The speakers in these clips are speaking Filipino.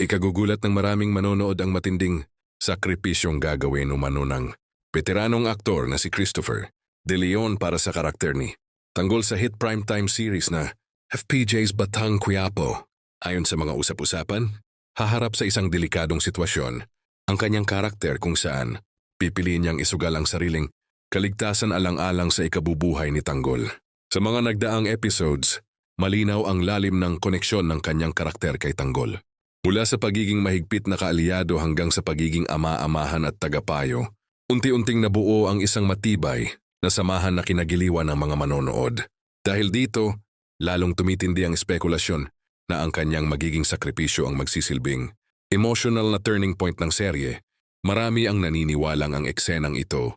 Ikagugulat ng maraming manonood ang matinding sakripisyong gagawin umano ng veteranong aktor na si Christopher De Leon para sa karakter ni Tanggol sa hit primetime series na FPJ's Batang Quiapo. Ayon sa mga usap-usapan, haharap sa isang delikadong sitwasyon ang kanyang karakter kung saan pipiliin niyang isugal ang sariling kaligtasan alang-alang sa ikabubuhay ni Tanggol. Sa mga nagdaang episodes, malinaw ang lalim ng koneksyon ng kanyang karakter kay Tanggol. Mula sa pagiging mahigpit na kaalyado hanggang sa pagiging ama-amahan at tagapayo, unti-unting nabuo ang isang matibay na samahan na kinagiliwan ng mga manonood. Dahil dito, lalong tumitindi ang espekulasyon na ang kanyang magiging sakripisyo ang magsisilbing emotional na turning point ng serye. Marami ang naniniwalang ang eksenang ito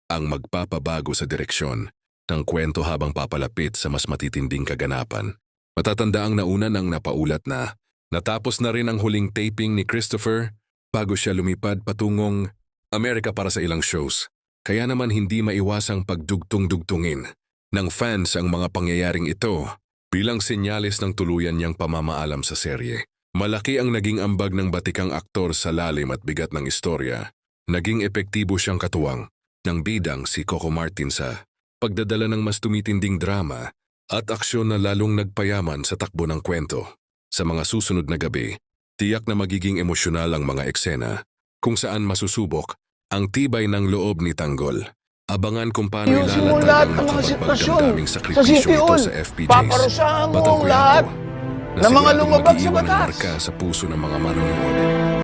ang magpapabago sa direksyon ng kwento habang papalapit sa mas matitinding kaganapan. Matatanda ang nauna ng napaulat na natapos na rin ang huling taping ni Christopher bago siya lumipad patungong Amerika para sa ilang shows. Kaya naman hindi maiwasang pagdugtong-dugtungin ng fans ang mga pangyayaring ito bilang senyales ng tuluyan niyang pamamaalam sa serye. Malaki ang naging ambag ng batikang aktor sa lalim at bigat ng istorya. Naging epektibo siyang katuwang ng bidang si Coco Martin sa pagdadala ng mas tumitinding drama at aksyon na lalong nagpayaman sa takbo ng kwento. Sa mga susunod na gabi, tiyak na magiging emosyonal ang mga eksena kung saan masusubok ang tibay ng loob ni Tanggol. Abangan kung paano ilalatag ang makapagpagdamdaming sakripisyo ito sa FPJ's Paparusahan mo Batang ang lahat Quiapo ng mga lumabag sa magiging batas. marka sa puso ng mga manonood.